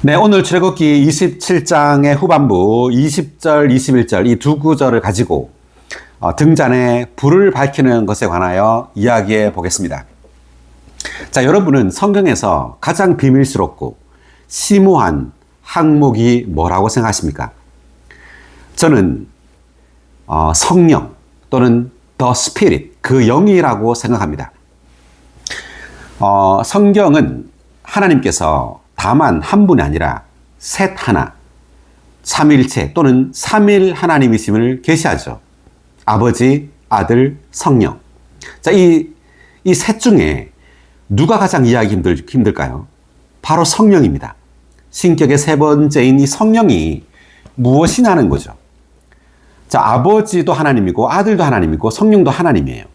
네, 오늘 출애굽기 27장의 후반부 20절, 21절 이 두 구절을 가지고 등잔에 불을 밝히는 것에 관하여 이야기해 보겠습니다. 자, 여러분은 성경에서 가장 비밀스럽고 심오한 항목이 뭐라고 생각하십니까? 저는 성령 또는 The Spirit, 그 영이라고 생각합니다. 성경은 하나님께서 다만 한 분이 아니라 셋 하나, 삼일체 또는 삼일 하나님이심을 계시하죠. 아버지, 아들, 성령. 자, 이 셋 중에 누가 가장 이해하기 힘들까요? 바로 성령입니다. 신격의 세 번째인 이 성령이 무엇이냐는 거죠. 자, 아버지도 하나님이고 아들도 하나님이고 성령도 하나님이에요.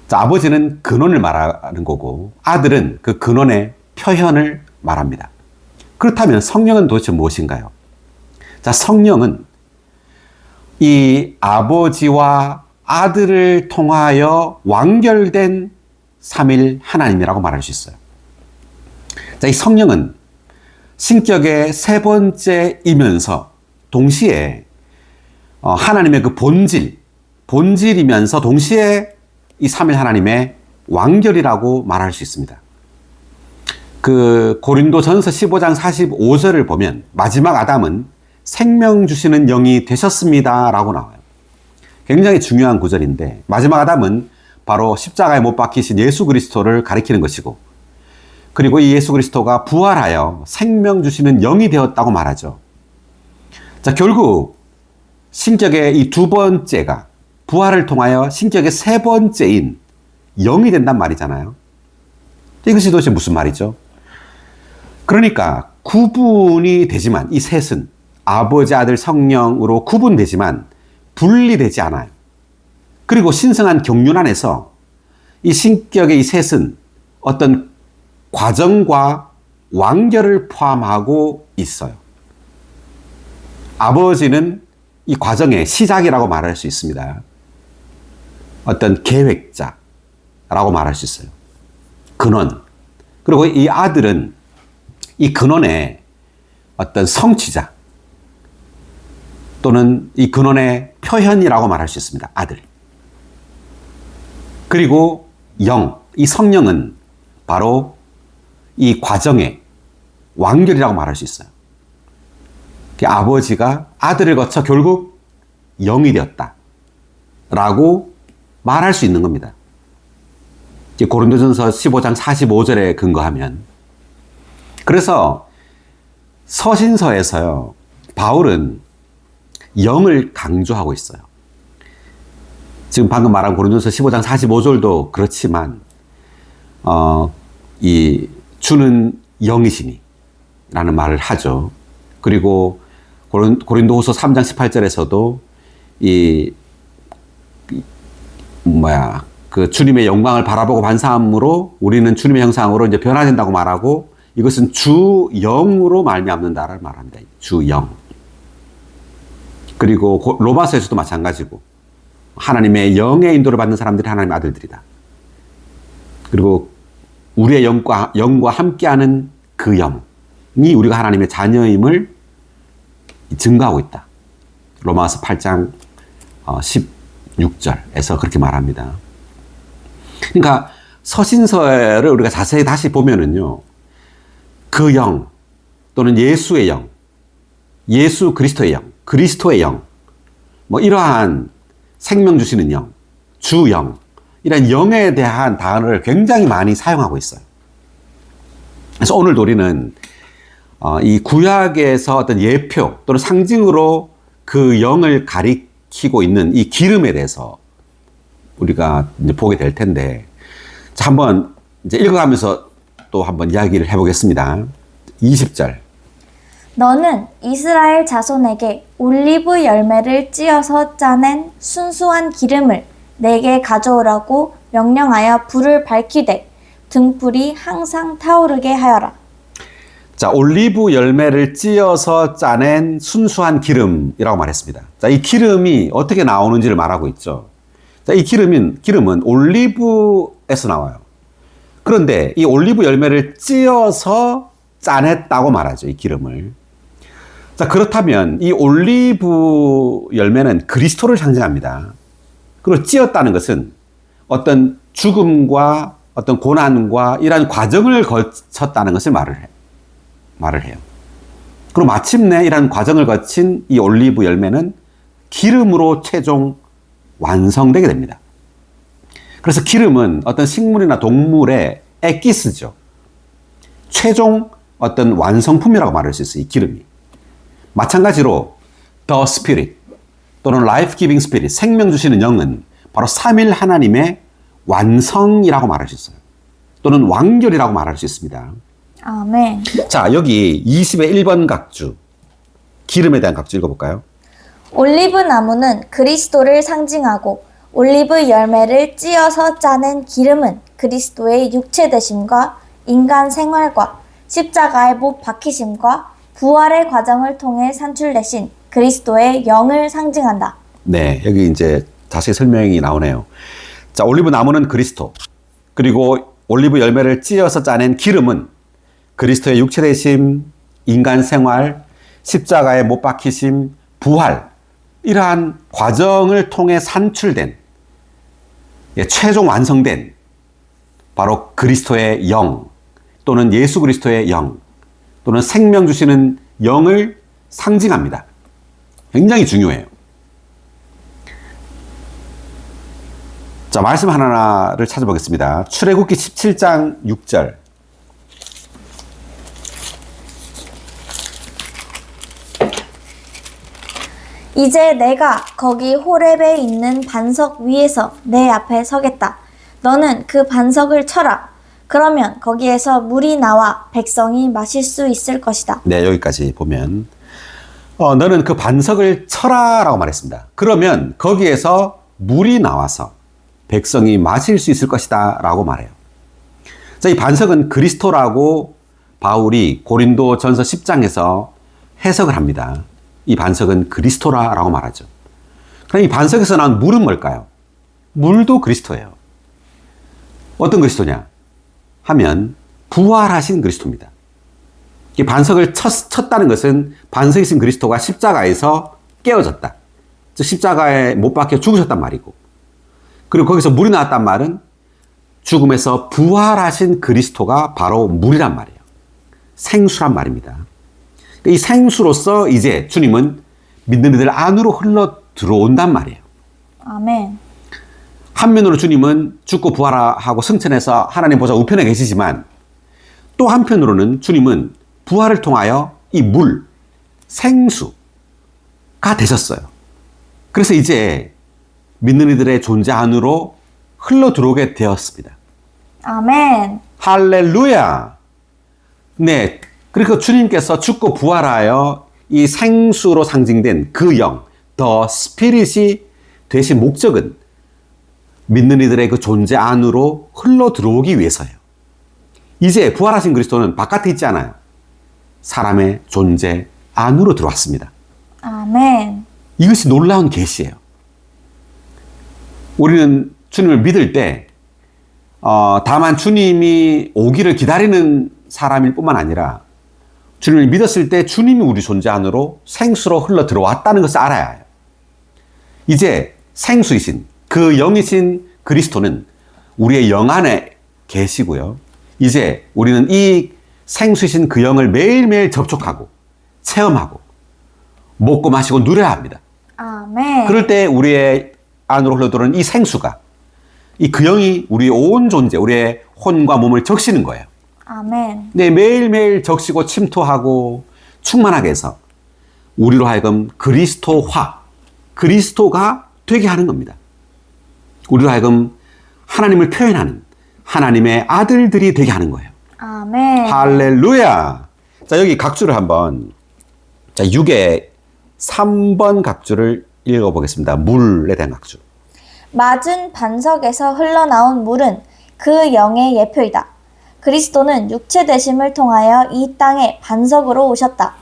자, 아버지는 근원을 말하는 거고 아들은 그 근원의 표현을 말합니다. 그렇다면 성령은 도대체 무엇인가요? 자, 성령은 이 아버지와 아들을 통하여 완결된 삼일 하나님이라고 말할 수 있어요. 자, 이 성령은 신격의 세 번째이면서 동시에 하나님의 그 본질이면서 동시에 이 삼일 하나님의 완결이라고 말할 수 있습니다. 그 고린도전서 15장 45절을 보면 마지막 아담은 생명 주시는 영이 되셨습니다 라고 나와요. 굉장히 중요한 구절인데 마지막 아담은 바로 십자가에 못 박히신 예수 그리스도를 가리키는 것이고, 그리고 이 예수 그리스도가 부활하여 생명 주시는 영이 되었다고 말하죠. 자, 결국 신격의 이 두 번째가 부활을 통하여 신격의 세 번째인 영이 된단 말이잖아요. 이것이 도대체 무슨 말이죠? 그러니까 구분이 되지만 이 셋은 아버지, 아들, 성령으로 구분되지만 분리되지 않아요. 그리고 신성한 경륜 안에서 이 신격의 이 셋은 어떤 과정과 완결을 포함하고 있어요. 아버지는 이 과정의 시작이라고 말할 수 있습니다. 어떤 계획자라고 말할 수 있어요. 근원. 그리고 이 아들은 이 근원의 어떤 성취자 또는 이 근원의 표현이라고 말할 수 있습니다. 아들. 그리고 영, 이 성령은 바로 이 과정의 완결이라고 말할 수 있어요. 아버지가 아들을 거쳐 결국 영이 되었다 라고 말할 수 있는 겁니다. 고린도전서 15장 45절에 근거하면. 그래서 서신서에서요, 바울은 영을 강조하고 있어요. 지금 방금 말한 고린도전서 15장 45절도 그렇지만 이 주는 영이시니 라는 말을 하죠. 그리고 고린도후서 3장 18절에서도 그 주님의 영광을 바라보고 반사함으로 우리는 주님의 형상으로 이제 변화된다고 말하고, 이것은 주 영으로 말미암는다를 말합니다. 주 영. 그리고 로마서에서도 마찬가지고 하나님의 영의 인도를 받는 사람들이 하나님의 아들들이다. 그리고 우리의 영과 함께하는 그 영이 우리가 하나님의 자녀임을 증거하고 있다. 로마서 8장 16절에서 그렇게 말합니다. 그러니까 서신서를 우리가 자세히 다시 보면은요, 그 영 또는 예수의 영, 예수 그리스도의 영, 그리스도의 영, 뭐 이러한 생명 주시는 영, 주 영, 이런 영에 대한 단어를 굉장히 많이 사용하고 있어요. 그래서 오늘도 우리는 이 구약에서 어떤 예표 또는 상징으로 그 영을 가리키고 있는 이 기름에 대해서 우리가 이제 보게 될 텐데, 자, 한번 이제 읽어가면서 또 한번 이야기를 해보겠습니다. 20절. 너는 이스라엘 자손에게 올리브 열매를 찧어서 짜낸 순수한 기름을 내게 가져오라고 명령하여 불을 밝히되 등불이 항상 타오르게 하여라. 자, 올리브 열매를 찧어서 짜낸 순수한 기름이라고 말했습니다. 자, 이 기름이 어떻게 나오는지를 말하고 있죠. 자, 이 기름은 올리브에서 나와요. 그런데 이 올리브 열매를 찧어서 짜냈다고 말하죠. 이 기름을. 자, 그렇다면 이 올리브 열매는 그리스도를 상징합니다. 그리고 찧었다는 것은 어떤 죽음과 어떤 고난과 이러한 과정을 거쳤다는 것을 말을 해요. 그리고 마침내 이러한 과정을 거친 이 올리브 열매는 기름으로 최종 완성되게 됩니다. 그래서 기름은 어떤 식물이나 동물의 엑기스죠. 최종 어떤 완성품이라고 말할 수 있어요. 이 기름이. 마찬가지로 The Spirit 또는 Life Giving Spirit, 생명 주시는 영은 바로 삼일 하나님의 완성이라고 말할 수 있어요. 또는 완결이라고 말할 수 있습니다. 아멘. 자, 여기 20의 1번 각주, 기름에 대한 각주 읽어볼까요? 올리브 나무는 그리스도를 상징하고 올리브 열매를 찧어서 짜낸 기름은 그리스도의 육체 되심과 인간 생활과 십자가에 못 박히심과 부활의 과정을 통해 산출되신 그리스도의 영을 상징한다. 네, 여기 이제 자세히 설명이 나오네요. 자, 올리브 나무는 그리스도, 그리고 올리브 열매를 찧어서 짜낸 기름은 그리스도의 육체 되심, 인간 생활, 십자가에 못 박히심, 부활, 이러한 과정을 통해 산출된, 최종 완성된 바로 그리스도의 영 또는 예수 그리스도의 영 또는 생명 주시는 영을 상징합니다. 굉장히 중요해요. 자, 말씀 하나를 찾아보겠습니다. 출애굽기 17장 6절. 이제 내가 거기 호렙에 있는 반석 위에서 내 앞에 서겠다. 너는 그 반석을 쳐라. 그러면 거기에서 물이 나와 백성이 마실 수 있을 것이다. 네, 여기까지 보면 너는 그 반석을 쳐라 라고 말했습니다. 그러면 거기에서 물이 나와서 백성이 마실 수 있을 것이다 라고 말해요. 자, 이 반석은 그리스도라고 바울이 고린도 전서 10장에서 해석을 합니다. 이 반석은 그리스도라고 말하죠. 그럼 이 반석에서 나온 물은 뭘까요? 물도 그리스도예요. 어떤 그리스도냐 하면 부활하신 그리스도입니다. 이 반석을 쳤다는 것은 반석이신 그리스도가 십자가에서 깨어졌다. 즉 십자가에 못 박혀 죽으셨단 말이고, 그리고 거기서 물이 나왔단 말은 죽음에서 부활하신 그리스도가 바로 물이란 말이에요. 생수란 말입니다. 이 생수로서 이제 주님은 믿는 이들 안으로 흘러 들어온단 말이에요. 아멘. 한면으로 주님은 죽고 부활하고 승천해서 하나님 보좌 우편에 계시지만, 또 한편으로는 주님은 부활을 통하여 이 물, 생수가 되셨어요. 그래서 이제 믿는 이들의 존재 안으로 흘러 들어오게 되었습니다. 아멘. 할렐루야. 네. 그리고 주님께서 죽고 부활하여 이 생수로 상징된 그 영, 더 스피릿이 되신 목적은 믿는 이들의 그 존재 안으로 흘러 들어오기 위해서예요. 이제 부활하신 그리스도는 바깥에 있지 않아요. 사람의 존재 안으로 들어왔습니다. 아멘. 이것이 놀라운 계시예요. 우리는 주님을 믿을 때 다만 주님이 오기를 기다리는 사람일 뿐만 아니라 주님을 믿었을 때 주님이 우리 존재 안으로 생수로 흘러 들어왔다는 것을 알아야 해요. 이제 생수이신 그 영이신 그리스도는 우리의 영 안에 계시고요. 이제 우리는 이 생수이신 그 영을 매일매일 접촉하고 체험하고 먹고 마시고 누려야 합니다. 아멘. 그럴 때 우리의 안으로 흘러들어오는 이 생수가, 이 그 영이 우리의 온 존재, 우리의 혼과 몸을 적시는 거예요. 아멘. 네, 매일매일 적시고 침투하고 충만하게 해서 우리로 하여금 그리스도화, 그리스도가 되게 하는 겁니다. 우리로 하여금 하나님을 표현하는 하나님의 아들들이 되게 하는 거예요. 아멘. 할렐루야. 자, 여기 각주를 한번, 자, 6의 3번 각주를 읽어보겠습니다. 물에 대한 각주. 맞은 반석에서 흘러나온 물은 그 영의 예표이다. 그리스도는 육체 되심을 통하여 이 땅에 반석으로 오셨다.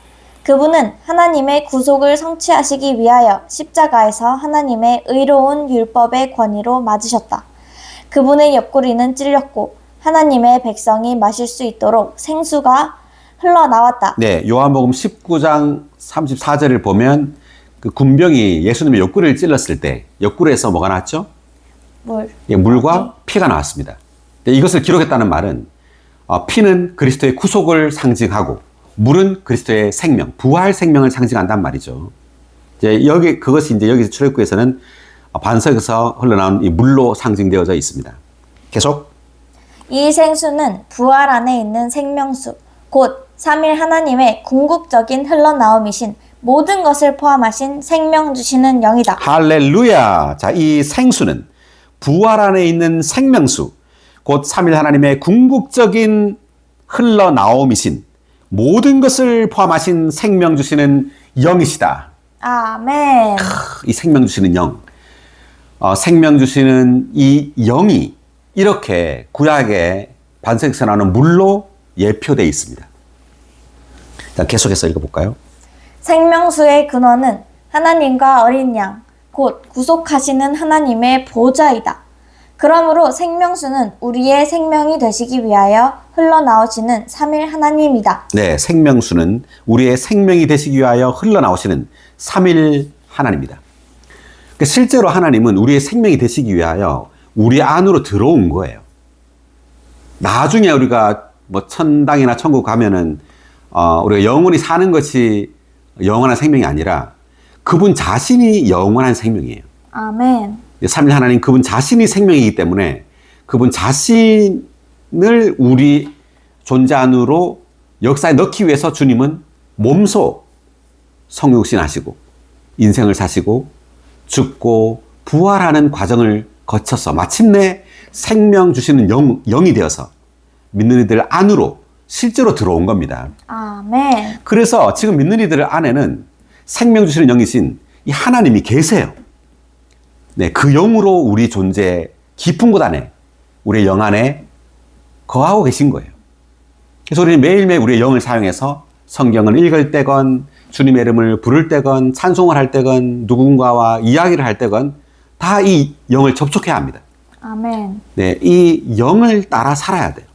그분은 하나님의 구속을 성취하시기 위하여 십자가에서 하나님의 의로운 율법의 권위로 맞으셨다. 그분의 옆구리는 찔렸고 하나님의 백성이 마실 수 있도록 생수가 흘러나왔다. 네, 요한복음 19장 34절을 보면 그 군병이 예수님의 옆구리를 찔렀을 때 옆구리에서 뭐가 나왔죠? 물. 예, 물과 피가 나왔습니다. 네, 이것을 기록했다는 말은 피는 그리스도의 구속을 상징하고 물은 그리스도의 생명, 부활 생명을 상징한단 말이죠. 이제 그것이 이제 여기 출애굽기에서는 반석에서 흘러나온 이 물로 상징되어져 있습니다. 계속. 이 생수는 부활 안에 있는 생명수, 곧 삼일 하나님의 궁극적인 흘러나옴이신 모든 것을 포함하신 생명 주시는 영이다. 할렐루야. 자, 이 생수는 부활 안에 있는 생명수, 곧 삼일 하나님의 궁극적인 흘러나옴이신 모든 것을 포함하신 생명 주시는 영이시다. 아멘. 이 생명 주시는 영, 생명 주시는 이 영이 이렇게 구약의 반석에서 나오는 물로 예표되어 있습니다. 자, 계속해서 읽어볼까요? 생명수의 근원은 하나님과 어린 양, 곧 구속하시는 하나님의 보좌이다. 그러므로 생명수는 우리의 생명이 되시기 위하여 흘러나오시는 삼일 하나님이다. 네, 생명수는 우리의 생명이 되시기 위하여 흘러나오시는 삼일 하나님이다. 그러니까 실제로 하나님은 우리의 생명이 되시기 위하여 우리 안으로 들어온 거예요. 나중에 우리가 뭐 천당이나 천국 가면은 우리가 영원히 사는 것이 영원한 생명이 아니라 그분 자신이 영원한 생명이에요. 아멘. 삼일 하나님 그분 자신이 생명이기 때문에 그분 자신을 우리 존재 안으로 역사에 넣기 위해서 주님은 몸소 성육신하시고 인생을 사시고 죽고 부활하는 과정을 거쳐서 마침내 생명 주시는 영이 되어서 믿는 이들 안으로 실제로 들어온 겁니다. 아멘. 그래서 지금 믿는 이들 안에는 생명 주시는 영이신 이 하나님이 계세요. 네, 그 영으로 우리 존재 깊은 곳 안에 우리의 영 안에 거하고 계신 거예요. 그래서 우리는 매일매일 우리의 영을 사용해서 성경을 읽을 때건 주님의 이름을 부를 때건 찬송을 할 때건 누군가와 이야기를 할 때건 다 이 영을 접촉해야 합니다. 아멘. 네, 이 영을 따라 살아야 돼요.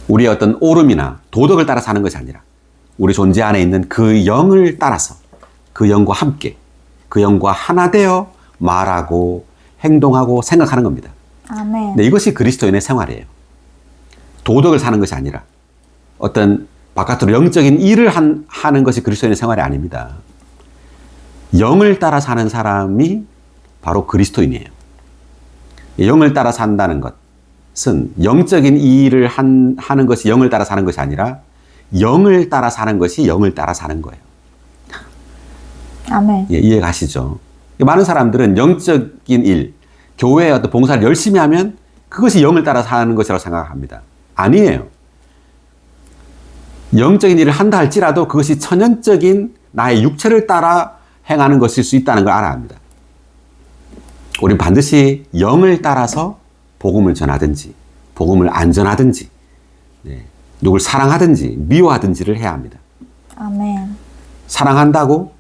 우리의 어떤 오름이나 도덕을 따라 사는 것이 아니라 우리 존재 안에 있는 그 영을 따라서 그 영과 함께 그 영과 하나 되어 말하고 행동하고 생각하는 겁니다. 아멘. 네, 이것이 그리스도인의 생활이에요. 도덕을 사는 것이 아니라 어떤 바깥으로 영적인 일을 하는 것이 그리스도인의 생활이 아닙니다. 영을 따라 사는 사람이 바로 그리스도인이에요. 영을 따라 산다는 것은 영적인 일을 하는 것이 영을 따라 사는 것이 아니라 영을 따라 사는 것이 영을 따라 사는 거예요. 아멘. 예, 이해가시죠? 많은 사람들은 영적인 일, 교회의 어떤 봉사를 열심히 하면 그것이 영을 따라 사는 것이라고 생각합니다. 아니에요. 영적인 일을 한다 할지라도 그것이 천연적인 나의 육체를 따라 행하는 것일 수 있다는 걸 알아야 합니다. 우린 반드시 영을 따라서 복음을 전하든지, 복음을 안전하든지, 네, 누굴 사랑하든지, 미워하든지를 해야 합니다. 아멘. 사랑한다고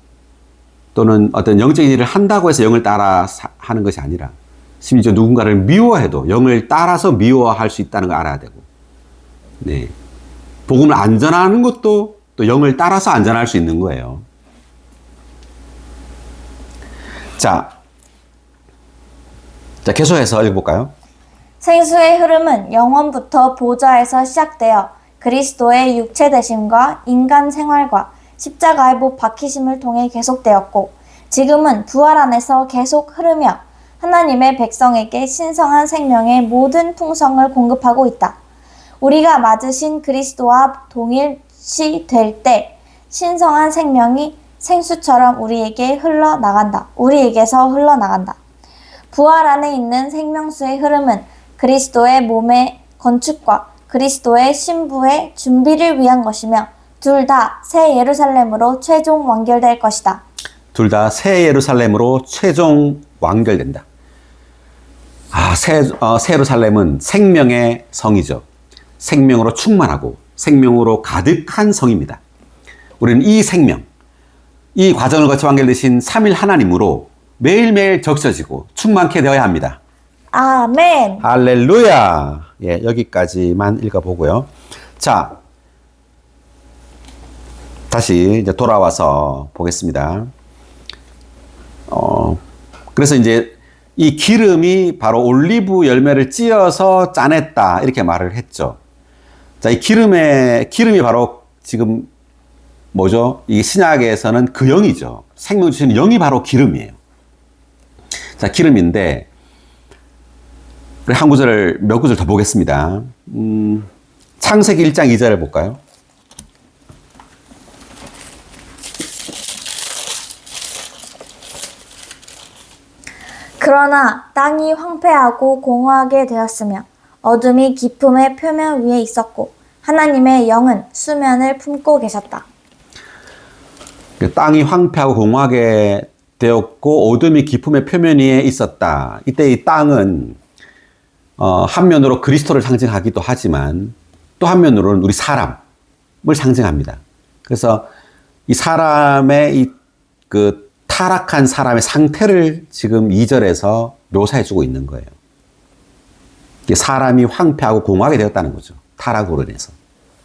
또는 어떤 영적인 일을 한다고 해서 영을 따라 하는 것이 아니라 심지어 누군가를 미워해도 영을 따라서 미워할 수 있다는 걸 알아야 되고, 네, 복음을 안전하는 것도 또 영을 따라서 안전할 수 있는 거예요. 자, 계속해서 읽어볼까요? 생수의 흐름은 영원부터 보좌에서 시작되어 그리스도의 육체 되심과 인간 생활과 십자가의 못 박히심을 통해 계속되었고 지금은 부활 안에서 계속 흐르며 하나님의 백성에게 신성한 생명의 모든 풍성을 공급하고 있다. 우리가 맞으신 그리스도와 동일시 될 때 신성한 생명이 생수처럼 우리에게서 흘러나간다. 부활 안에 있는 생명수의 흐름은 그리스도의 몸의 건축과 그리스도의 신부의 준비를 위한 것이며 둘 다 새 예루살렘으로 최종 완결될 것이다. 둘 다 새 예루살렘으로 최종 완결된다. 새 예루살렘은 생명의 성이죠. 생명으로 충만하고 생명으로 가득한 성입니다. 우리는 이 생명, 이 과정을 거쳐 완결되신 삼일 하나님으로 매일매일 적셔지고 충만케 되어야 합니다. 아멘. 할렐루야. 예, 여기까지만 읽어보고요. 자, 다시 이제 돌아와서 보겠습니다. 그래서 이제 이 기름이 바로 올리브 열매를 찧어서 짜냈다. 이렇게 말을 했죠. 자, 이 기름이 바로 지금 뭐죠? 이 신약에서는 그 영이죠. 생명 주시는 영이 바로 기름이에요. 자, 기름인데, 우리 한 구절을 몇 구절 더 보겠습니다. 창세기 1장 2절을 볼까요? 그러나 땅이 황폐하고 공허하게 되었으며 어둠이 깊음의 표면 위에 있었고 하나님의 영은 수면을 품고 계셨다. 땅이 황폐하고 공허하게 되었고 어둠이 깊음의 표면 위에 있었다. 이때 이 땅은 한면으로 그리스도를 상징하기도 하지만 또 한면으로는 우리 사람을 상징합니다. 그래서 이 사람의 그 타락한 사람의 상태를 지금 2절에서 묘사해주고 있는 거예요. 사람이 황폐하고 공허하게 되었다는 거죠. 타락으로 인해서.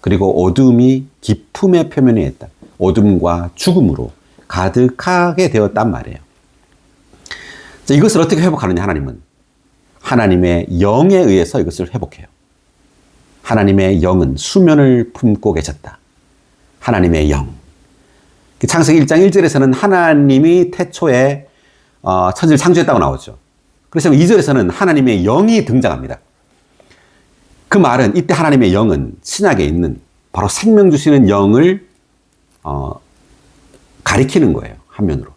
그리고 어둠이 깊음의 표면에 있다. 어둠과 죽음으로 가득하게 되었단 말이에요. 자, 이것을 어떻게 회복하느냐, 하나님은? 하나님의 영에 의해서 이것을 회복해요. 하나님의 영은 수면을 품고 계셨다. 하나님의 영. 창세기 1장 1절에서는 하나님이 태초에 천지를 창조했다고 나오죠. 그래서 2절에서는 하나님의 영이 등장합니다. 그 말은 이때 하나님의 영은 신약에 있는 바로 생명 주시는 영을 가리키는 거예요. 한면으로.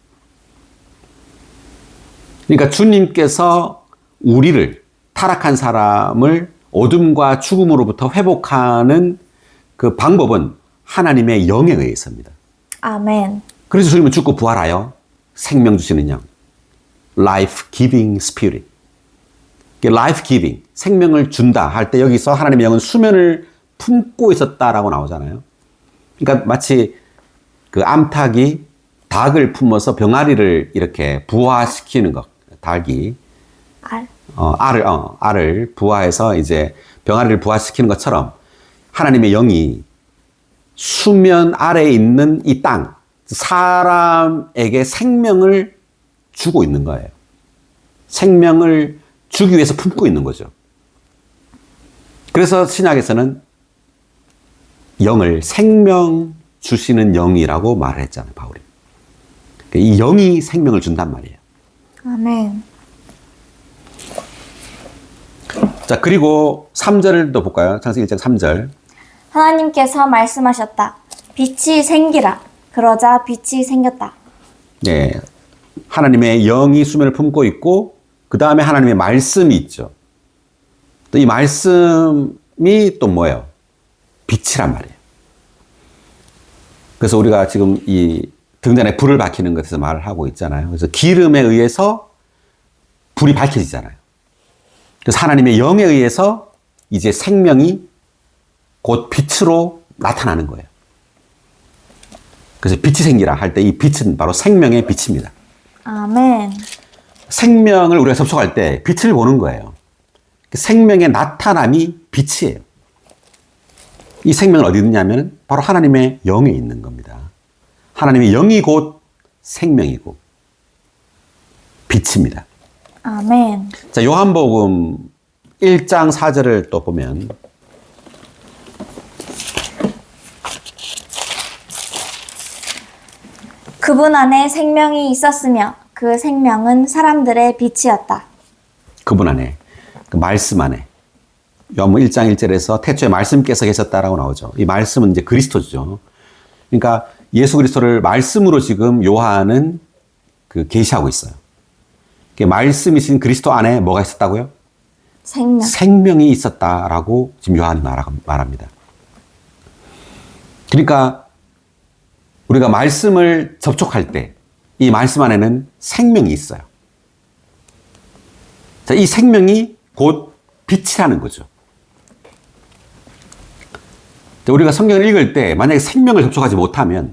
그러니까 주님께서 우리를, 타락한 사람을 어둠과 죽음으로부터 회복하는 그 방법은 하나님의 영에 의해서입니다. 아멘. 그래서 주님은 죽고 부활하여 생명 주시는 영, life giving spirit. life giving, 생명을 준다 할 때 여기서 하나님의 영은 수면을 품고 있었다라고 나오잖아요. 그러니까 마치 그 암탉이 닭을 품어서 병아리를 이렇게 부화시키는 것, 닭이 알을 부화해서 이제 병아리를 부화시키는 것처럼 하나님의 영이 수면 아래에 있는 이 땅, 사람에게 생명을 주고 있는 거예요. 생명을 주기 위해서 품고 있는 거죠. 그래서 신약에서는 영을 생명 주시는 영이라고 말을 했잖아요, 바울이. 이 영이 생명을 준단 말이에요. 아멘. 자, 그리고 3절도 볼까요? 창세기 1장 3절. 하나님께서 말씀하셨다. 빛이 생기라. 그러자 빛이 생겼다. 네. 하나님의 영이 수면을 품고 있고, 그 다음에 하나님의 말씀이 있죠. 또 이 말씀이 또 뭐예요? 빛이란 말이에요. 그래서 우리가 지금 이 등잔에 불을 밝히는 것에서 말을 하고 있잖아요. 그래서 기름에 의해서 불이 밝혀지잖아요. 그래서 하나님의 영에 의해서 이제 생명이 곧 빛으로 나타나는 거예요. 그래서 빛이 생기라 할 때 이 빛은 바로 생명의 빛입니다. 아멘. 생명을 우리가 접촉할 때 빛을 보는 거예요. 생명의 나타남이 빛이에요. 이 생명은 어디 있냐면 바로 하나님의 영에 있는 겁니다. 하나님의 영이 곧 생명이고 빛입니다. 아멘. 자, 요한복음 1장 4절을 또 보면 그분 안에 생명이 있었으며 그 생명은 사람들의 빛이었다. 그분 안에, 그 말씀 안에. 요한복음 1장 1절에서 태초에 말씀께서 계셨다라고 나오죠. 이 말씀은 이제 그리스도죠. 그러니까 예수 그리스도를 말씀으로 지금 요한은 그 계시하고 있어요. 말씀이신 그리스도 안에 뭐가 있었다고요? 생명. 생명이 있었다라고 지금 요한이 말합니다. 그러니까 우리가 말씀을 접촉할 때 이 말씀 안에는 생명이 있어요. 자, 이 생명이 곧 빛이라는 거죠. 자, 우리가 성경을 읽을 때 만약에 생명을 접촉하지 못하면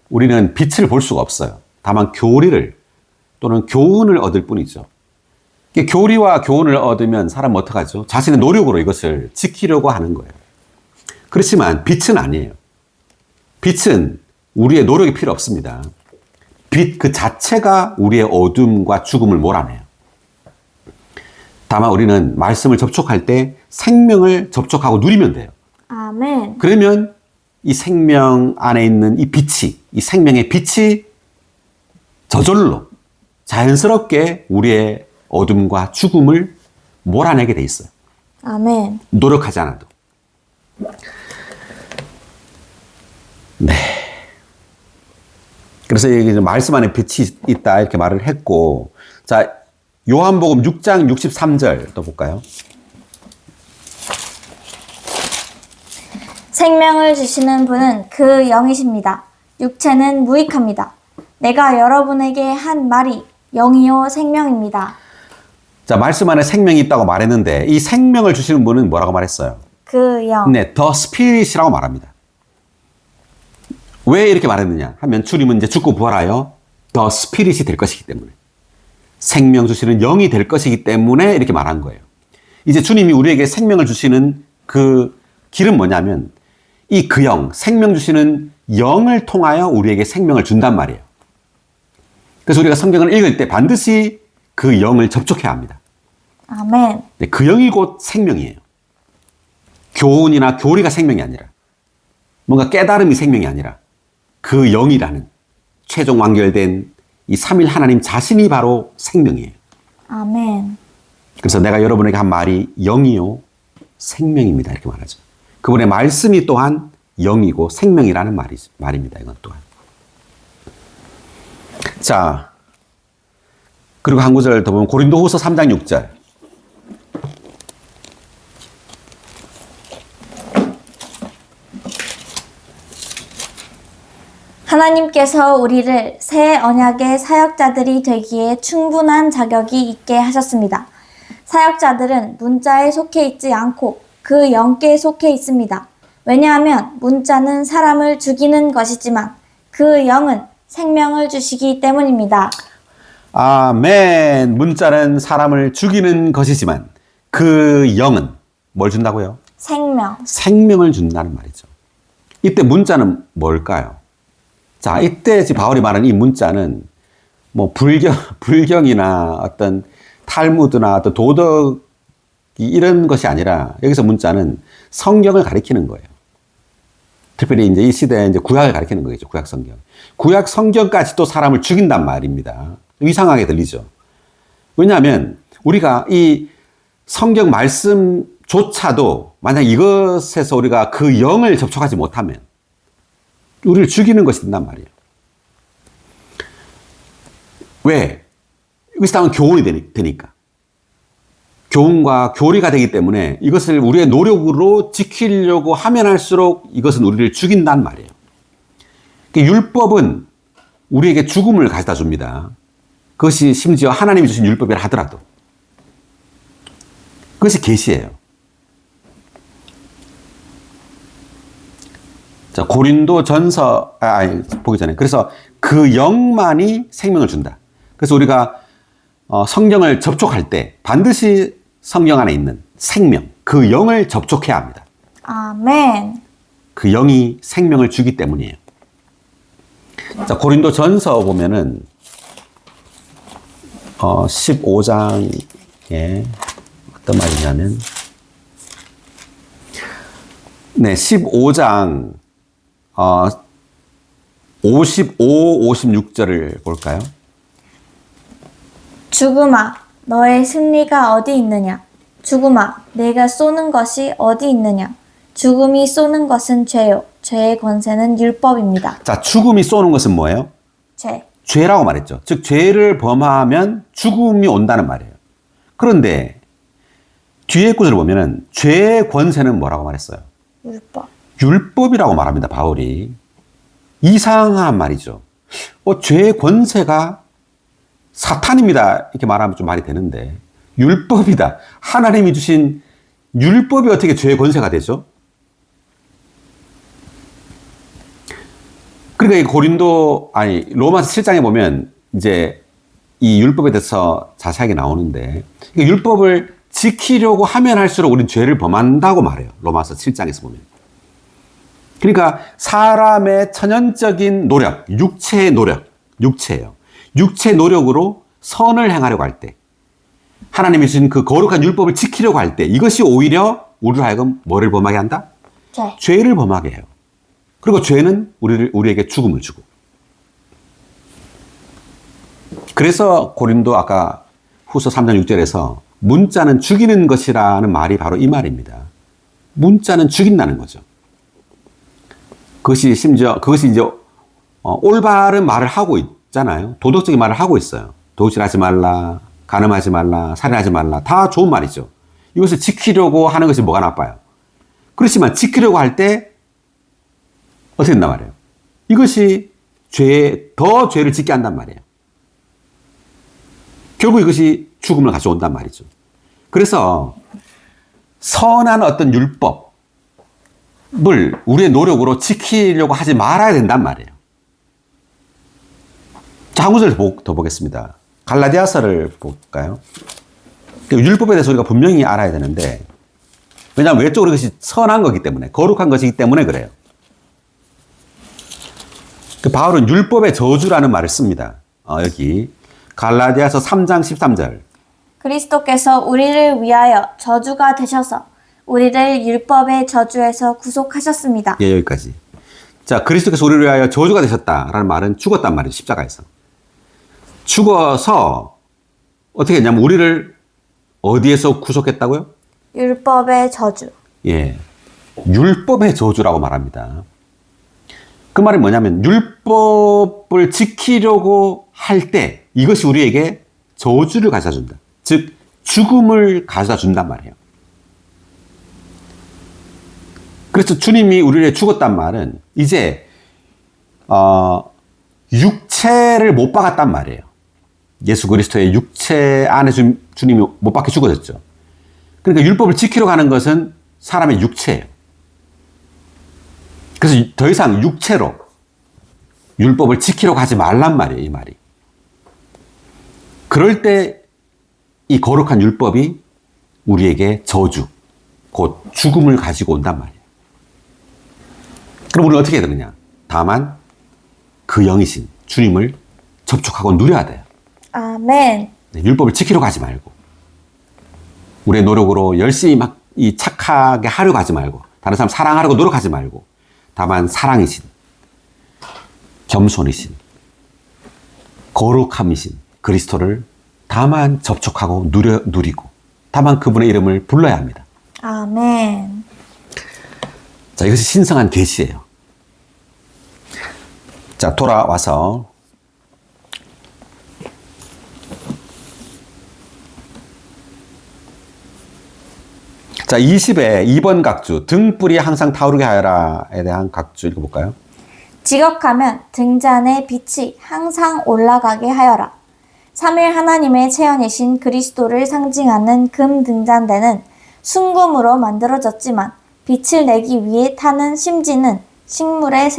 우리는 빛을 볼 수가 없어요. 다만 교리를 또는 교훈을 얻을 뿐이죠. 교리와 교훈을 얻으면 사람은 어떡하죠? 자신의 노력으로 이것을 지키려고 하는 거예요. 그렇지만 빛은 아니에요. 빛은 우리의 노력이 필요 없습니다. 빛 그 자체가 우리의 어둠과 죽음을 몰아내요. 다만 우리는 말씀을 접촉할 때 생명을 접촉하고 누리면 돼요. 아멘. 그러면 이 생명 안에 있는 이 빛이, 이 생명의 빛이 저절로 자연스럽게 우리의 어둠과 죽음을 몰아내게 돼 있어요. 아멘. 노력하지 않아도. 네. 그래서 여기 말씀 안에 빛이 있다 이렇게 말을 했고, 자, 요한복음 6장 63절 또 볼까요? 생명을 주시는 분은 그 영이십니다. 육체는 무익합니다. 내가 여러분에게 한 말이 영이요 생명입니다. 자, 말씀 안에 생명이 있다고 말했는데 이 생명을 주시는 분은 뭐라고 말했어요? 그 영. 네, The Spirit이라고 말합니다. 왜 이렇게 말했느냐 하면 주님은 이제 죽고 부활하여 The Spirit이 될 것이기 때문에, 생명 주시는 영이 될 것이기 때문에 이렇게 말한 거예요. 이제 주님이 우리에게 생명을 주시는 그 길은 뭐냐면 이 그 영, 생명 주시는 영을 통하여 우리에게 생명을 준단 말이에요. 그래서 우리가 성경을 읽을 때 반드시 그 영을 접촉해야 합니다. 아멘. 네, 그 영이 곧 생명이에요. 교훈이나 교리가 생명이 아니라, 뭔가 깨달음이 생명이 아니라 그 영이라는 최종 완결된 이 삼일 하나님 자신이 바로 생명이에요. 아멘. 그래서 내가 여러분에게 한 말이 영이요 생명입니다 이렇게 말하죠. 그분의 말씀이 또한 영이고 생명이라는 말입니다. 이건 또한. 자, 그리고 한 구절 더 보면 고린도후서 3장 6절. 하나님께서 우리를 새 언약의 사역자들이 되기에 충분한 자격이 있게 하셨습니다. 사역자들은 문자에 속해 있지 않고 그 영께 속해 있습니다. 왜냐하면 문자는 사람을 죽이는 것이지만 그 영은 생명을 주시기 때문입니다. 아멘. 문자는 사람을 죽이는 것이지만 그 영은 뭘 준다고요? 생명. 생명을 준다는 말이죠. 이때 문자는 뭘까요? 자, 이때 지금 바울이 말하는 이 문자는 뭐 불경이나 어떤 탈무드나 어떤 도덕 이런 것이 아니라 여기서 문자는 성경을 가리키는 거예요. 특별히 이제 이 시대에 이제 구약을 가리키는 거겠죠. 구약 성경. 구약 성경까지 또 사람을 죽인단 말입니다. 이상하게 들리죠. 왜냐하면 우리가 이 성경 말씀조차도 만약 이것에서 우리가 그 영을 접촉하지 못하면 우리를 죽이는 것이 된단 말이에요. 왜? 여기서 나오면 교훈이 되니까. 교훈과 교리가 되기 때문에 이것을 우리의 노력으로 지키려고 하면 할수록 이것은 우리를 죽인단 말이에요. 율법은 우리에게 죽음을 가져다 줍니다. 그것이 심지어 하나님이 주신 율법이라 하더라도. 그것이 계시예요. 자, 고린도 전서, 보기 전에. 그래서 그 영만이 생명을 준다. 그래서 우리가 성경을 접촉할 때 반드시 성경 안에 있는 생명, 그 영을 접촉해야 합니다. 아멘. 그 영이 생명을 주기 때문이에요. 자, 고린도 전서 보면은, 15장에 어떤 말이냐면, 네, 15장, 55, 56절을 볼까요? 죽음아, 너의 승리가 어디 있느냐? 죽음아, 내가 쏘는 것이 어디 있느냐? 죽음이 쏘는 것은 죄요. 죄의 권세는 율법입니다. 자, 죽음이 쏘는 것은 뭐예요? 죄. 죄라고 말했죠. 즉, 죄를 범하면 죽음이 온다는 말이에요. 그런데 뒤에 구절을 보면은 죄의 권세는 뭐라고 말했어요? 율법. 율법이라고 말합니다, 바울이. 이상한 말이죠. 죄의 권세가 사탄입니다. 이렇게 말하면 좀 말이 되는데, 율법이다. 하나님이 주신 율법이 어떻게 죄의 권세가 되죠? 그러니까 이 로마서 7장에 보면 이제 이 율법에 대해서 자세하게 나오는데, 그러니까 율법을 지키려고 하면 할수록 우리는 죄를 범한다고 말해요. 로마서 7장에서 보면. 그러니까 사람의 천연적인 노력, 육체의 노력, 육체예요. 육체의 노력으로 선을 행하려고 할 때, 하나님이 주신 그 거룩한 율법을 지키려고 할 때, 이것이 오히려 우리를 하여금 뭐를 범하게 한다? 죄를 범하게 해요. 그리고 죄는 우리에게 죽음을 주고. 그래서 고린도 아까 후서 3장 6절에서 문자는 죽이는 것이라는 말이 바로 이 말입니다. 문자는 죽인다는 거죠. 그것이 이제 올바른 말을 하고 있잖아요. 도덕적인 말을 하고 있어요. 도둑질하지 말라, 간음하지 말라, 살인하지 말라. 다 좋은 말이죠. 이것을 지키려고 하는 것이 뭐가 나빠요? 그렇지만 지키려고 할 때 어떻게 된단 말이에요? 이것이 더 죄를 짓게 한단 말이에요. 결국 이것이 죽음을 가져온단 말이죠. 그래서 선한 어떤 율법을 우리의 노력으로 지키려고 하지 말아야 된단 말이에요. 자, 한 구절 더 보겠습니다. 갈라디아서를 볼까요? 율법에 대해서 우리가 분명히 알아야 되는데, 왜냐하면 외적으로 이것이 선한 거기 때문에, 거룩한 것이기 때문에 그래요. 바울은 율법의 저주라는 말을 씁니다. 여기 갈라디아서 3장 13절. 그리스도께서 우리를 위하여 저주가 되셔서 우리를 율법의 저주에서 구속하셨습니다. 예, 여기까지. 자, 그리스도께서 우리를 위하여 저주가 되셨다라는 말은 죽었단 말이죠. 십자가에서. 죽어서 어떻게 했냐면 우리를 어디에서 구속했다고요? 율법의 저주. 예. 율법의 저주라고 말합니다. 그 말이 뭐냐면 율법을 지키려고 할 때 이것이 우리에게 저주를 가져다 준다. 즉 죽음을 가져다 준단 말이에요. 그래서 주님이 우리를 죽었단 말은 이제 육체를 못 박았단 말이에요. 예수 그리스도의 육체 안에 주님이 못 박혀 죽어졌죠. 그러니까 율법을 지키려고 하는 것은 사람의 육체예요. 그래서 더 이상 육체로 율법을 지키려고 하지 말란 말이에요, 이 말이. 그럴 때 이 거룩한 율법이 우리에게 저주, 곧 죽음을 가지고 온단 말이에요. 그럼 우리는 어떻게 해야 되느냐? 다만 그 영이신 주님을 접촉하고 누려야 돼요. 아멘. 율법을 지키려고 하지 말고, 우리의 노력으로 열심히 막 착하게 하려고 하지 말고, 다른 사람 사랑하려고 노력하지 말고, 다만 사랑이신, 겸손이신, 거룩함이신 그리스도를 다만 접촉하고 누리고, 다만 그분의 이름을 불러야 합니다. 아멘. 자, 이것이 신성한 계시예요. 자, 돌아와서 자, 20에 2번 각주, 등불이 항상 타오르게 하여라에 대한 각주 읽어볼까요? 지각하면 등잔의 빛이 항상 올라가게 하여라. 3일 하나님의 체현이신 그리스도를 상징하는 금 등잔대는 순금으로 만들어졌지만 빛을 내기 위해 타는 심지는 식물의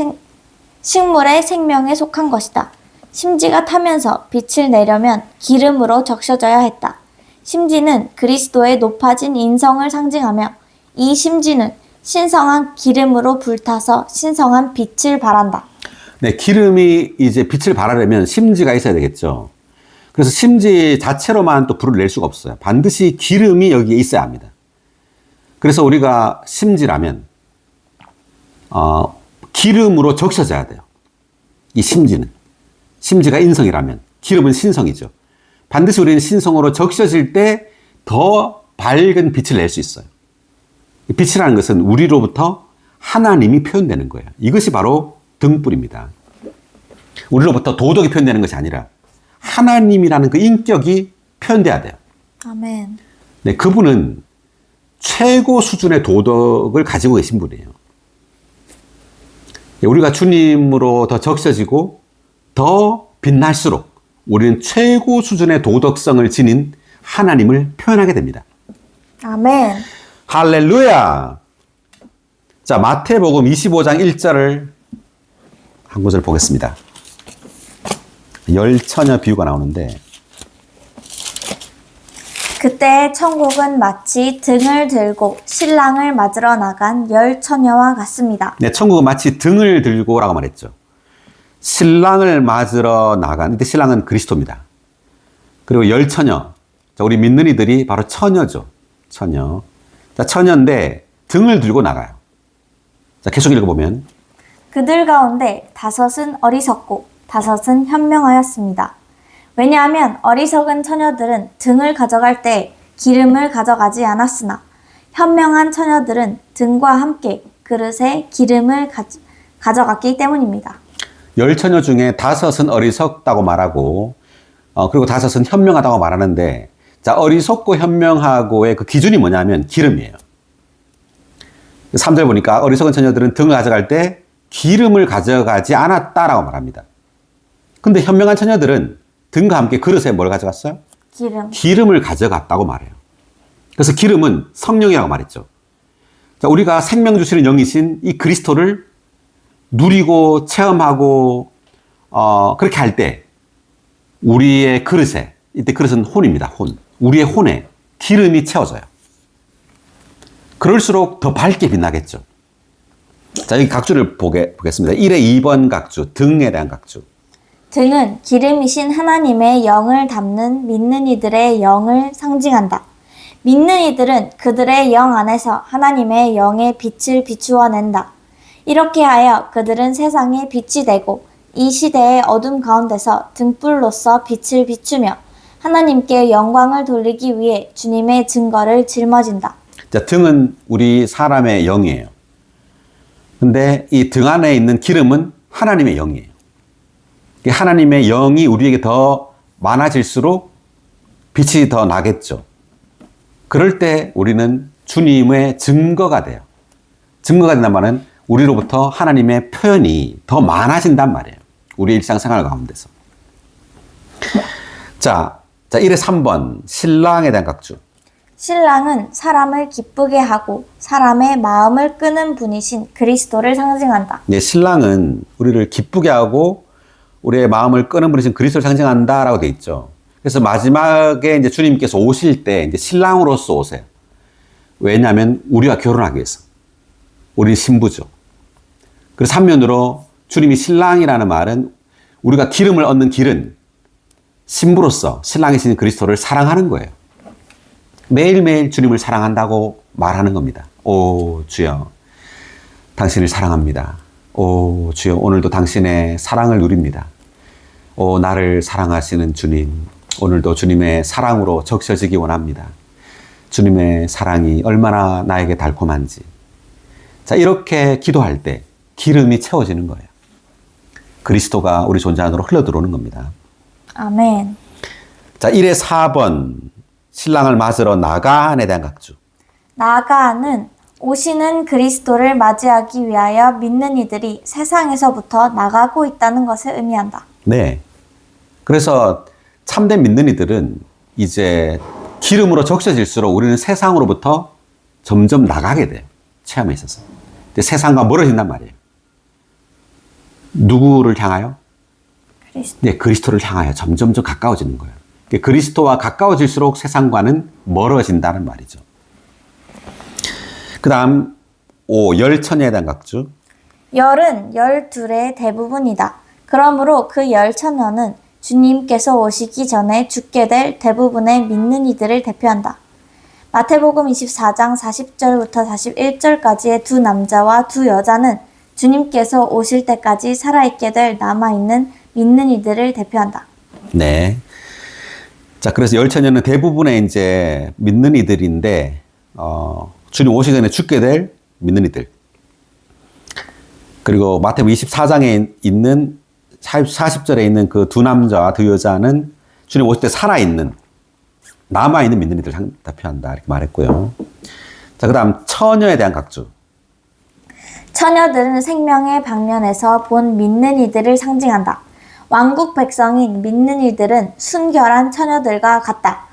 생명에 속한 것이다. 심지가 타면서 빛을 내려면 기름으로 적셔져야 했다. 심지는 그리스도의 높아진 인성을 상징하며 이 심지는 신성한 기름으로 불타서 신성한 빛을 발한다. 네, 기름이 이제 빛을 발하려면 심지가 있어야 되겠죠. 그래서 심지 자체로만 또 불을 낼 수가 없어요. 반드시 기름이 여기에 있어야 합니다. 그래서 우리가 심지라면 기름으로 적셔져야 돼요. 이 심지는. 심지가 인성이라면 기름은 신성이죠. 반드시 우리는 신성으로 적셔질 때 더 밝은 빛을 낼 수 있어요. 빛이라는 것은 우리로부터 하나님이 표현되는 거예요. 이것이 바로 등불입니다. 우리로부터 도덕이 표현되는 것이 아니라 하나님이라는 그 인격이 표현돼야 돼요. 아멘. 네, 그분은 최고 수준의 도덕을 가지고 계신 분이에요. 우리가 주님으로 더 적셔지고 더 빛날수록 우리는 최고 수준의 도덕성을 지닌 하나님을 표현하게 됩니다. 아멘. 할렐루야! 자, 마태복음 25장 1절을 한 구절 보겠습니다. 열처녀 비유가 나오는데, 그때 천국은 마치 등을 들고 신랑을 맞으러 나간 열 처녀와 같습니다. 네, 천국은 마치 등을 들고라고 말했죠. 신랑을 맞으러 나간, 이때 신랑은 그리스도입니다. 그리고 열 처녀. 자, 우리 믿는 이들이 바로 처녀죠. 처녀. 자, 처녀인데 등을 들고 나가요. 자, 계속 읽어보면. 그들 가운데 5은 어리석고 5은 현명하였습니다. 왜냐하면 어리석은 처녀들은 등을 가져갈 때 기름을 가져가지 않았으나 현명한 처녀들은 등과 함께 그릇에 기름을 가져갔기 때문입니다. 열 처녀 중에 5은 어리석다고 말하고, 그리고 5은 현명하다고 말하는데, 자, 어리석고 현명하고의 그 기준이 뭐냐면 기름이에요. 3절 보니까 어리석은 처녀들은 등을 가져갈 때 기름을 가져가지 않았다라고 말합니다. 근데 현명한 처녀들은 등과 함께 그릇에 뭘 가져갔어요? 기름을 가져갔다고 말해요. 그래서 기름은 성령이라고 말했죠. 자, 우리가 생명 주시는 영이신 이 그리스도를 누리고 체험하고 그렇게 할 때 우리의 그릇에, 이때 그릇은 혼입니다. 혼. 우리의 혼에 기름이 채워져요. 그럴수록 더 밝게 빛나겠죠. 자, 여기 각주를 보겠습니다. 1의 2번 각주, 등에 대한 각주. 등은 기름이신 하나님의 영을 담는 믿는 이들의 영을 상징한다. 믿는 이들은 그들의 영 안에서 하나님의 영의 빛을 비추어 낸다. 이렇게 하여 그들은 세상의 빛이 되고 이 시대의 어둠 가운데서 등불로서 빛을 비추며 하나님께 영광을 돌리기 위해 주님의 증거를 짊어진다. 자, 등은 우리 사람의 영이에요. 근데 이 등 안에 있는 기름은 하나님의 영이에요. 하나님의 영이 우리에게 더 많아질수록 빛이 더 나겠죠. 그럴 때 우리는 주님의 증거가 돼요. 증거가 된다는 말은 우리로부터 하나님의 표현이 더 많아진단 말이에요. 우리 일상생활 가운데서. 자, 1의 3번 신랑에 대한 각주. 신랑은 사람을 기쁘게 하고 사람의 마음을 끄는 분이신 그리스도를 상징한다. 네, 신랑은 우리를 기쁘게 하고 우리의 마음을 끄는 분이신 그리스도를 상징한다라고 돼 있죠. 그래서 마지막에 이제 주님께서 오실 때 이제 신랑으로서 오세요. 왜냐하면 우리와 결혼하기 위해서. 우리 신부죠. 그래서 한면으로 주님이 신랑이라는 말은 우리가 기름을 얻는 길은 신부로서 신랑이신 그리스도를 사랑하는 거예요. 매일매일 주님을 사랑한다고 말하는 겁니다. 오, 주여, 당신을 사랑합니다. 오, 주여, 오늘도 당신의 사랑을 누립니다. 오, 나를 사랑하시는 주님, 오늘도 주님의 사랑으로 적셔지기 원합니다. 주님의 사랑이 얼마나 나에게 달콤한지. 자, 이렇게 기도할 때 기름이 채워지는 거예요. 그리스도가 우리 존재 안으로 흘러들어오는 겁니다. 아멘. 자, 1의 4번 신랑을 맞으러 나가안에 대한 각주. 나가는 오시는 그리스도를 맞이하기 위하여 믿는 이들이 세상에서부터 나가고 있다는 것을 의미한다. 네. 그래서 참된 믿는 이들은 이제 기름으로 적셔질수록 우리는 세상으로부터 점점 나가게 돼요. 체험에 있어서. 근데 세상과 멀어진단 말이에요. 누구를 향하여? 그리스도. 네, 그리스도를 향하여 점점 가까워지는 거예요. 그리스도와 가까워질수록 세상과는 멀어진다는 말이죠. 그 다음, 열 처녀에 대한 각주. 열은 12의 대부분이다. 그러므로 그 열 처녀는 주님께서 오시기 전에 죽게 될 대부분의 믿는 이들을 대표한다. 마태복음 24장 40절부터 41절까지의 두 남자와 두 여자는 주님께서 오실 때까지 살아있게 될 남아있는 믿는 이들을 대표한다. 네. 자, 그래서 열 처녀는 대부분의 이제 믿는 이들인데, 주님 오시기 전에 죽게 될 믿는 이들. 그리고 마태복음 24장에 있는 40절에 있는 그 두 남자와 두 여자는 주님 오실 때 살아있는, 남아있는 믿는 이들을 대표한다. 이렇게 말했고요. 자, 그 다음 처녀에 대한 각주. 처녀들은 생명의 방면에서 본 믿는 이들을 상징한다. 왕국 백성인 믿는 이들은 순결한 처녀들과 같다.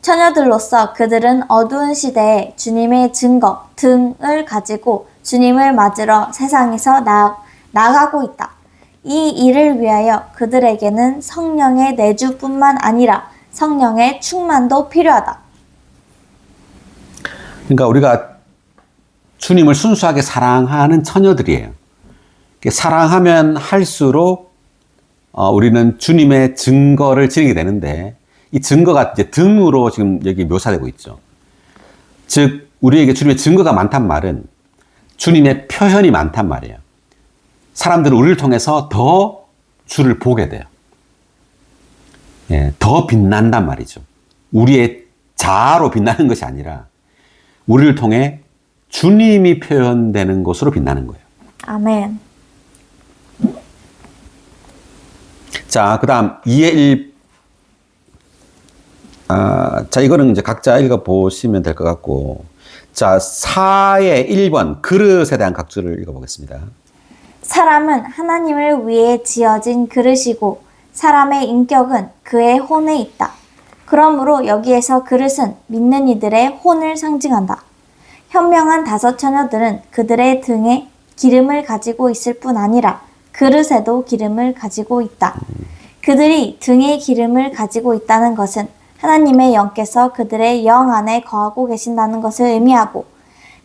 처녀들로서 그들은 어두운 시대에 주님의 증거, 등을 가지고 주님을 맞으러 세상에서 나가고 있다. 이 일을 위하여 그들에게는 성령의 내주뿐만 아니라 성령의 충만도 필요하다. 그러니까 우리가 주님을 순수하게 사랑하는 처녀들이에요. 사랑하면 할수록 우리는 주님의 증거를 지니게 되는데 이 증거가 이제 등으로 지금 여기 묘사되고 있죠. 즉 우리에게 주님의 증거가 많단 말은 주님의 표현이 많단 말이에요. 사람들은 우리를 통해서 더 주를 보게 돼요. 예, 더 빛난단 말이죠. 우리의 자아로 빛나는 것이 아니라 우리를 통해 주님이 표현되는 것으로 빛나는 거예요. 아멘. 자, 그 다음 2의 1. 자, 이거는 이제 각자 읽어보시면 될 것 같고. 자, 4의 1번 그릇에 대한 각주를 읽어보겠습니다. 사람은 하나님을 위해 지어진 그릇이고 사람의 인격은 그의 혼에 있다. 그러므로 여기에서 그릇은 믿는 이들의 혼을 상징한다. 현명한 다섯 처녀들은 그들의 등에 기름을 가지고 있을 뿐 아니라 그릇에도 기름을 가지고 있다. 그들이 등에 기름을 가지고 있다는 것은 하나님의 영께서 그들의 영 안에 거하고 계신다는 것을 의미하고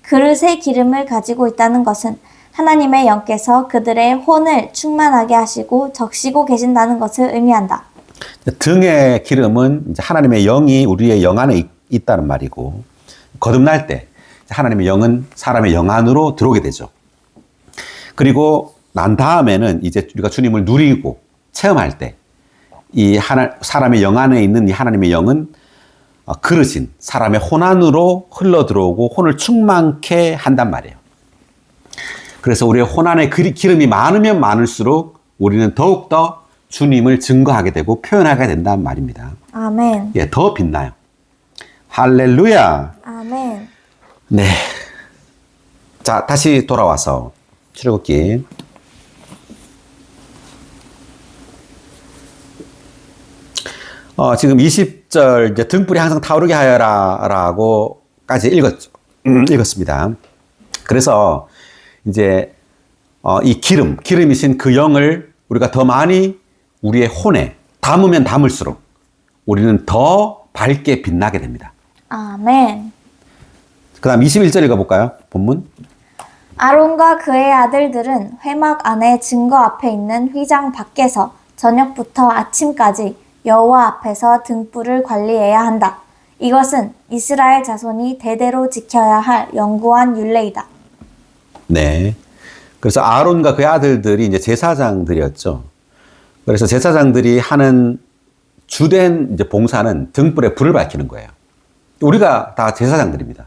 그릇에 기름을 가지고 있다는 것은 하나님의 영께서 그들의 혼을 충만하게 하시고 적시고 계신다는 것을 의미한다. 등의 기름은 이제 하나님의 영이 우리의 영 안에 있다는 말이고 거듭날 때 하나님의 영은 사람의 영 안으로 들어오게 되죠. 그리고 난 다음에는 이제 우리가 주님을 누리고 체험할 때 이 사람의 영 안에 있는 이 하나님의 영은 그릇인 사람의 혼 안으로 흘러 들어오고 혼을 충만케 한단 말이에요. 그래서 우리의 혼 안에 기름이 많으면 많을수록 우리는 더욱더 주님을 증거하게 되고 표현하게 된다는 말입니다. 아멘. 예, 더 빛나요. 할렐루야. 아멘. 네. 자, 다시 돌아와서 출애굽기. 지금 20절 이제 등불이 항상 타오르게 하여라라고까지 읽었습니다. 그래서 이제 이 기름이신 그 영을 우리가 더 많이 우리의 혼에 담으면 담을수록 우리는 더 밝게 빛나게 됩니다. 아멘. 그 다음 21절 읽어볼까요? 본문. 아론과 그의 아들들은 회막 안에 증거 앞에 있는 휘장 밖에서 저녁부터 아침까지 여호와 앞에서 등불을 관리해야 한다. 이것은 이스라엘 자손이 대대로 지켜야 할 영구한 율례이다. 네. 그래서 아론과 그의 아들들이 이제 제사장들이었죠. 그래서 제사장들이 하는 주된 이제 봉사는 등불에 불을 밝히는 거예요. 우리가 다 제사장들입니다.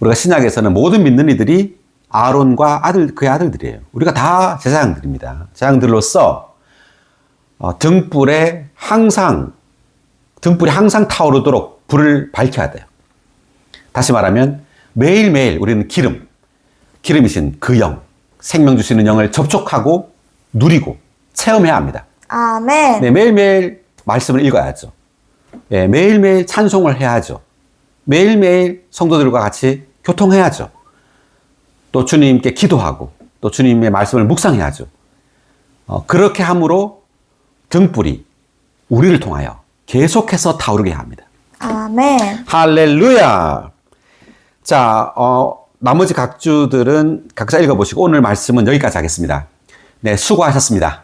우리가 신약에서는 모든 믿는 이들이 아론과 그의 아들들이에요. 우리가 다 제사장들입니다. 제사장들로서 등불이 항상 타오르도록 불을 밝혀야 돼요. 다시 말하면 매일매일 우리는 기름이신 그 영, 생명 주시는 영을 접촉하고 누리고 체험해야 합니다. 아멘. 네, 매일매일 말씀을 읽어야죠. 네, 매일매일 찬송을 해야죠. 매일매일 성도들과 같이 교통해야죠. 또 주님께 기도하고 또 주님의 말씀을 묵상해야죠. 그렇게 함으로 등불이 우리를 통하여 계속해서 타오르게 합니다. 아멘. 할렐루야. 자, 나머지 각주들은 각자 읽어보시고 오늘 말씀은 여기까지 하겠습니다. 네, 수고하셨습니다.